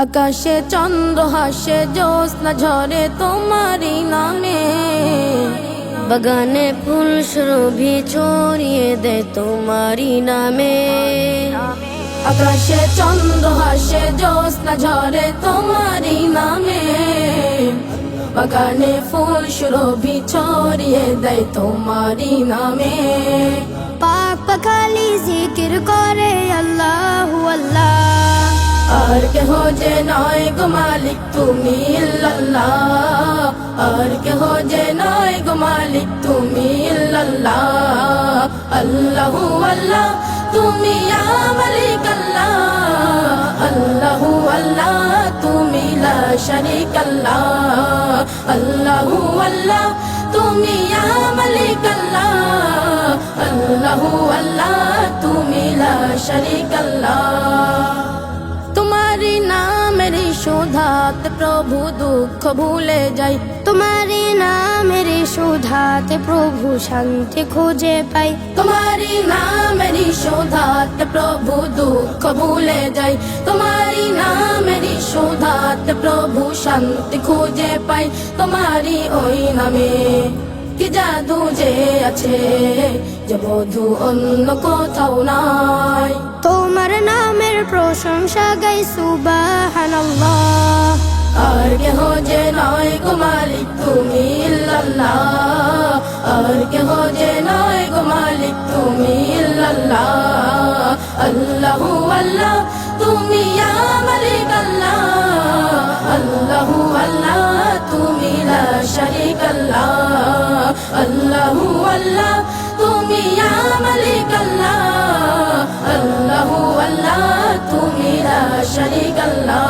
আকাশে চন্দ্র হাসে জ্যোৎস্না ঝরে তোমারি নামে, বাগানে ফুল সুরভি ছড়িয়ে দেয় তোমারি নামে। আকাশে চন্দ্র হাসে জ্যোৎস্না ঝরে তোমারি নামে, বাগানে ফুল সুরভি ছড়িয়ে দেয় তোমারি নামে। পাক পাখালি জিকির করে আল্লাহু আল্লাহ, আর কেহ যে নয় গো মালিক তুমি ইল্লাল্লাহ, আর কেহ যে নয় গো মালিক তুমি ইল্লাল্লাহ। আল্লাহু আল্লাহ তুমি ইয়া মালিক আল্লাহ, আল্লাহু আল্লাহ তুমি লা শারীক আল্লাহ। আল্লাহু আল্লাহ তুমি ইয়া মালিক আল্লাহ, আল্লাহু আল্লাহ তুমি লা শারীক আল্লাহ। তোমারি নামের শোধাতে প্রভু দুঃখ ভুলে যাই, তোমারি নামের সুধাতে প্রভু শান্তি খুঁজে পাই। তোমারি নামের শোধাতে প্রভু দুঃখ ভুলে যাই, তোমারি নামের শোধাতে প্রভু শান্তি খুঁজে পাই। তোমারি ওই নামে কি জাদু যে আছে, যে বধু অন্য কোথাও নাই। তোমার নামের প্রশংসা গাই সুবহানাল্লাহ, আর কেহ যে নয় গো মালিক তুমি ইল্লাল্লাহ, আর কেহ যে নয় গো মালিক তুমি ইল্লাল্লাহ। আল্লাহু আল্লাহ তুমি ইয়া মালিক আল্লাহ, আল্লাহু আল্লাহ তুমি লা শারীক আল্লাহ। আল্লাহু আল্লাহ তুমি ইয়া মালিক আল্লাহ, আল্লাহু আল্লাহ তুমি লা শারীক আল্লাহ।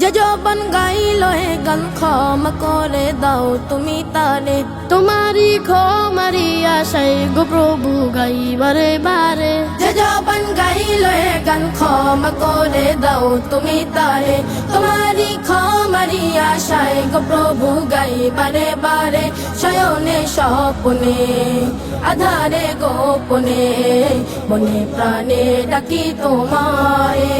যে জবান গাইল এ গান ক্ষমা করে দাও তুমি তারে, তোমারি ক্ষমারি আশাই গো প্রভু গাই বারে বারে। যে জবান গাইল এ গান ক্ষমা করে দাও তুমি তারে, তোমারি ক্ষমারি আশায় গো প্রভু গাই বারে বারে। শয়নে স্বপ্নে আধারে গোপনে, মনে প্রাণে ডাকি তোমারে।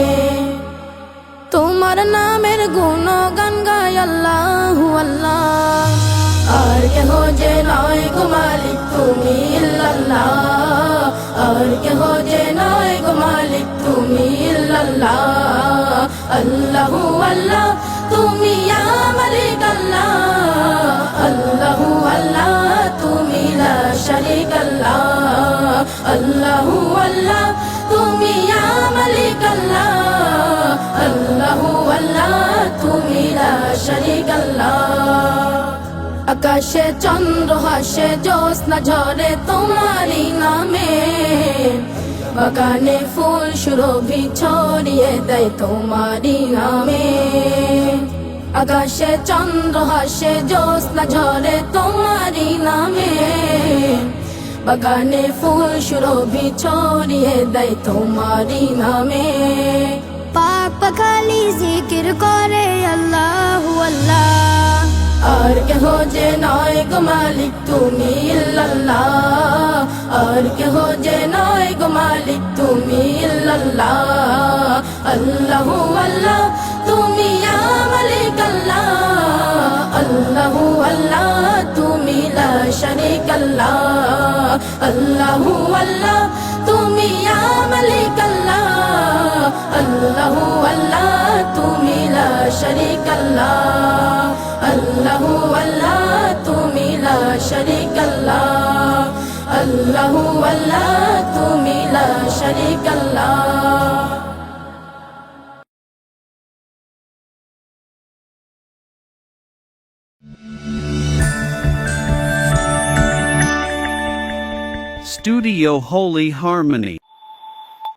তোমার নামের গুণগান গাই আল্লাহু আল্লাহ, আর কেহ যে নয় গো মালিক তুমি ইল্লাল্লাহ, আর কেহ যে নয় গো মালিক তুমি ইল্লাল্লাহ। আল্লাহু আল্লাহ তুমি ইয়া মালিক আল্লাহ, আল্লাহু আল্লাহ তুমি লা শারীক আল্লাহ। আল্লাহু আল্লাহ তুমি ইয়া মালিক আল্লাহ, আল্লাহু আল্লাহ তুমি লা শারীক আল্লাহ। আকাশে চন্দ্র হাসে জ্যোৎস্না ঝরে তোমারি নামে, বাগানে ফুল সুরভি ছড়িয়ে দেয় তোমারি নামে। আকাশে চন্দ্র হাসে জ্যোৎস্না ঝরে তোমারি নামে, বাগানে ফুল সুরভি ছড়িয়ে দেয় তোমারি নামে। পাক পাখালি জিকির করে আল্লাহু আল্লাহ, আর কেহ যে নয় গো মালিক তুমি ইল্লাল্লাহ, আর কেহ যে নয় গো মালিক তুমি ইল্লাল্লাহ। আল্লাহু আল্লাহ তুমি ইয়া মালিক আল্লাহ, আল্লাহু আল্লাহ তুমি লা শারীক আল্লাহ। আল্লাহু আল্লাহ তুমি ইয়া মালিক আল্লাহ, আল্লাহু আল্লাহ তুমি লা শারীক আল্লাহ। আল্লাহু আল্লাহ তুমি লা শারীক আল্লাহ, আল্লাহু আল্লাহ তুমি লা শারীক আল্লাহ। Studio Holy Harmony.